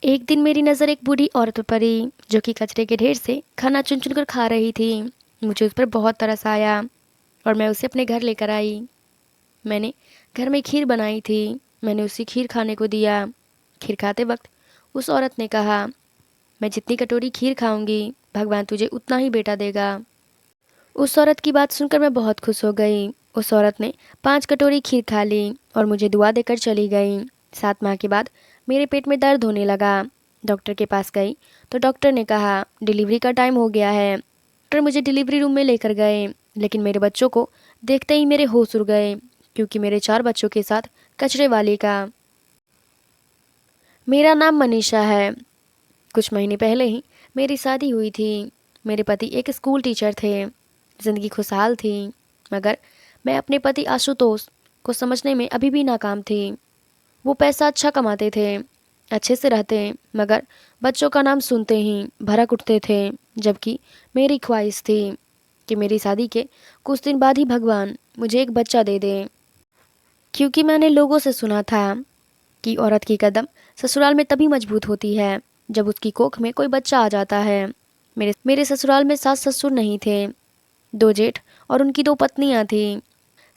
एक दिन मेरी नज़र एक बूढ़ी औरत पर पड़ी जो कि कचरे के ढेर से खाना चुन चुन कर खा रही थी। मुझे उस पर बहुत तरस आया और मैं उसे अपने घर लेकर आई। मैंने घर में खीर बनाई थी। मैंने उसी खीर खाने को दिया। खीर खाते वक्त उस औरत ने कहा, मैं जितनी कटोरी खीर खाऊंगी भगवान तुझे उतना ही बेटा देगा। उस औरत की बात सुनकर मैं बहुत खुश हो गई। उस औरत ने 5 कटोरी खीर खा ली और मुझे दुआ देकर चली गई। 7 माह के बाद मेरे पेट में दर्द होने लगा। डॉक्टर के पास गई तो डॉक्टर ने कहा डिलीवरी का टाइम हो गया है। डॉक्टर मुझे डिलीवरी रूम में लेकर गए, लेकिन मेरे बच्चों को देखते ही मेरे होश उड़ गए, क्योंकि मेरे 4 बच्चों के साथ कचरे वाले का। मेरा नाम मनीषा है। कुछ महीने पहले ही मेरी शादी हुई थी। मेरे पति एक स्कूल टीचर थे। जिंदगी खुशहाल थी, मगर मैं अपने पति आशुतोष को समझने में अभी भी नाकाम थी। वो पैसा अच्छा कमाते थे, अच्छे से रहते, मगर बच्चों का नाम सुनते ही भड़क उठते थे। जबकि मेरी ख्वाहिश थी कि मेरी शादी के कुछ दिन बाद ही भगवान मुझे एक बच्चा दे दे, क्योंकि मैंने लोगों से सुना था कि औरत की कदम ससुराल में तभी मजबूत होती है जब उसकी कोख में कोई बच्चा आ जाता है। मेरे ससुराल में सास ससुर नहीं थे, 2 जेठ और उनकी 2 पत्नियां थीं।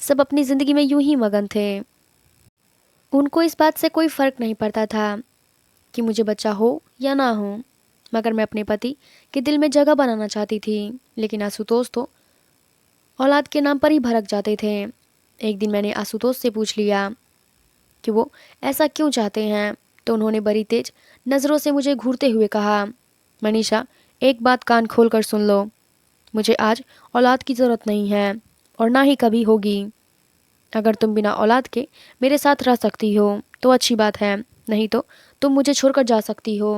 सब अपनी जिंदगी में यूं ही मगन थे। उनको इस बात से कोई फर्क नहीं पड़ता था कि मुझे बच्चा हो या ना हो, मगर मैं अपने पति के दिल में जगह बनाना चाहती थी। लेकिन आशुतोष तो औलाद के नाम पर ही भड़क जाते थे। एक दिन मैंने आशुतोष से पूछ लिया कि वो ऐसा क्यों चाहते हैं, तो उन्होंने बड़ी तेज नज़रों से मुझे घूरते हुए कहा, मनीषा, एक बात कान खोल कर सुन लो। मुझे आज औलाद की ज़रूरत नहीं है और ना ही कभी होगी। अगर तुम बिना औलाद के मेरे साथ रह सकती हो तो अच्छी बात है, नहीं तो तुम मुझे छोड़कर जा सकती हो।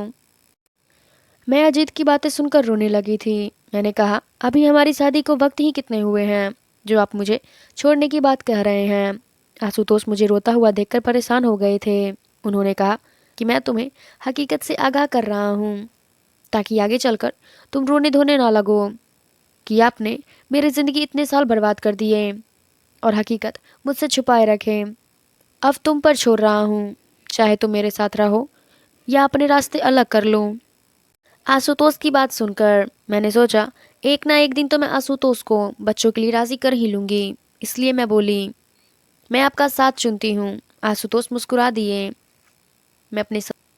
मैं अजीत की बातें सुनकर रोने लगी थी। मैंने कहा, अभी हमारी शादी को वक्त ही कितने हुए हैं जो आप मुझे छोड़ने की बात कह रहे हैं। आशुतोष मुझे रोता हुआ देखकर परेशान हो गए थे। उन्होंने कहा कि मैं तुम्हें हकीकत से आगाह कर रहा हूँ, ताकि आगे चलकर तुम रोने धोने ना लगो कि आपने मेरी ज़िंदगी इतने साल बर्बाद कर दिए और हकीकत मुझसे छुपाए रखे। अब तुम पर छोड़ रहा हूँ, चाहे तुम मेरे साथ रहो या अपने रास्ते अलग कर लो। आशुतोष की बात सुनकर मैंने सोचा, एक ना एक दिन तो मैं आशुतोष को बच्चों के लिए राजी कर ही लूंगी। इसलिए मैं बोली, मैं आपका साथ चुनती हूँ। आशुतोष मुस्कुरा दिए। मैं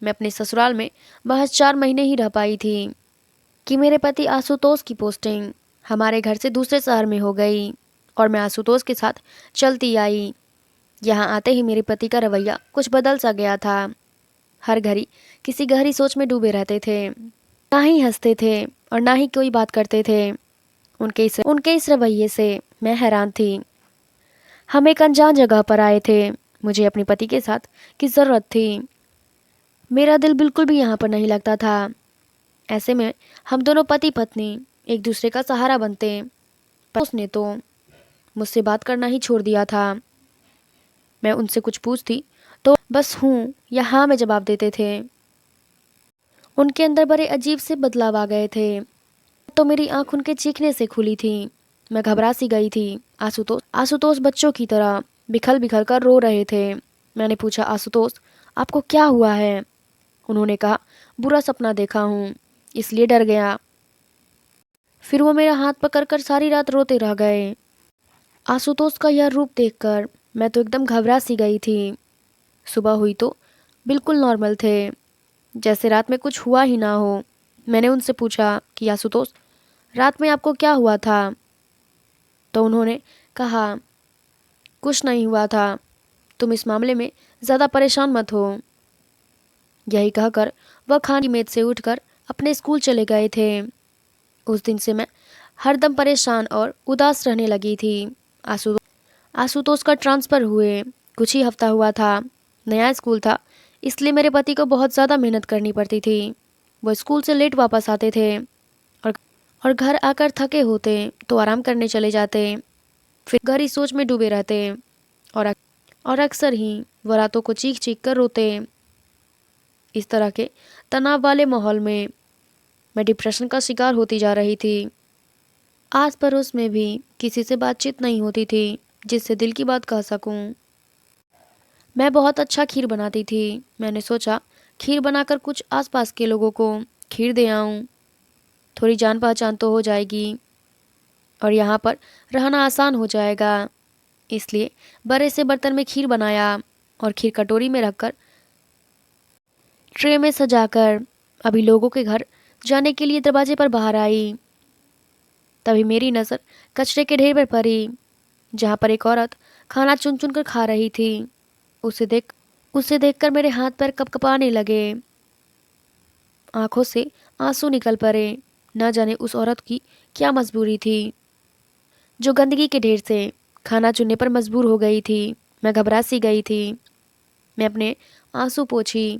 अपने ससुराल में महज 4 महीने ही रह पाई थी कि मेरे पति आशुतोष की पोस्टिंग हमारे घर से दूसरे शहर में हो गई और मैं आशुतोष के साथ चलती आई। यहाँ आते ही मेरे पति का रवैया कुछ बदल सा गया था। हर घड़ी किसी गहरी सोच में डूबे रहते थे, ना ही हंसते थे और ना ही कोई बात करते थे। उनके इस रवैये से मैं हैरान थी। हम एक अनजान जगह पर आए थे। मुझे अपने पति के साथ की ज़रूरत थी। मेरा दिल बिल्कुल भी यहाँ पर नहीं लगता था। ऐसे में हम दोनों पति पत्नी एक दूसरे का सहारा बनते, पर उसने तो मुझसे बात करना ही छोड़ दिया था। मैं उनसे कुछ पूछती तो बस हूँ या हाँ में जवाब देते थे। उनके अंदर बड़े अजीब से बदलाव आ गए थे। तो मेरी आंख उनके चीखने से खुली थी। मैं घबरा सी गई थी। आशुतोष बच्चों की तरह बिखल बिखल कर रो रहे थे। मैंने पूछा, आशुतोष, आपको क्या हुआ है? उन्होंने कहा, बुरा सपना देखा हूँ, इसलिए डर गया। फिर वो मेरा हाथ पकड़कर सारी रात रोते रह गए। आशुतोष का यह रूप देखकर मैं तो एकदम घबरा सी गई थी। सुबह हुई तो बिल्कुल नॉर्मल थे, जैसे रात में कुछ हुआ ही ना हो। मैंने उनसे पूछा कि आशुतोष, रात में आपको क्या हुआ था? तो उन्होंने कहा, कुछ नहीं हुआ था, तुम इस मामले में ज़्यादा परेशान मत हो। यही कहकर वह खाने की मेज से उठकर अपने स्कूल चले गए थे। उस दिन से मैं हरदम परेशान और उदास रहने लगी थी। आशु आशुतोष का ट्रांसफ़र हुए कुछ ही हफ्ता हुआ था। नया स्कूल था, इसलिए मेरे पति को बहुत ज़्यादा मेहनत करनी पड़ती थी। वो स्कूल से लेट वापस आते थे और और घर आकर थके होते तो आराम करने चले जाते। फिर गहरी सोच में डूबे रहते और अक्सर ही वो रातों को चीख चीख कर रोते। इस तरह के तनाव वाले माहौल में मैं डिप्रेशन का शिकार होती जा रही थी। आस पड़ोस में भी किसी से बातचीत नहीं होती थी जिससे दिल की बात कह सकूं। मैं बहुत अच्छा खीर बनाती थी। मैंने सोचा खीर बनाकर कुछ आसपास के लोगों को खीर दे आऊं। थोड़ी जान पहचान तो हो जाएगी और यहाँ पर रहना आसान हो जाएगा। इसलिए बड़े से बर्तन में खीर बनाया और खीर कटोरी में रखकर ट्रे में सजाकर अभी लोगों के घर जाने के लिए दरवाजे पर बाहर आई। तभी मेरी नज़र कचरे के ढेर पर पड़ी, जहाँ पर एक औरत खाना चुन चुन कर खा रही थी। उसे देखकर मेरे हाथ पैर कपकपाने लगे, आंखों से आंसू निकल पड़े। न जाने उस औरत की क्या मजबूरी थी जो गंदगी के ढेर से खाना चुनने पर मजबूर हो गई थी। मैं घबरा सी गई थी। मैं अपने आंसू पोंछी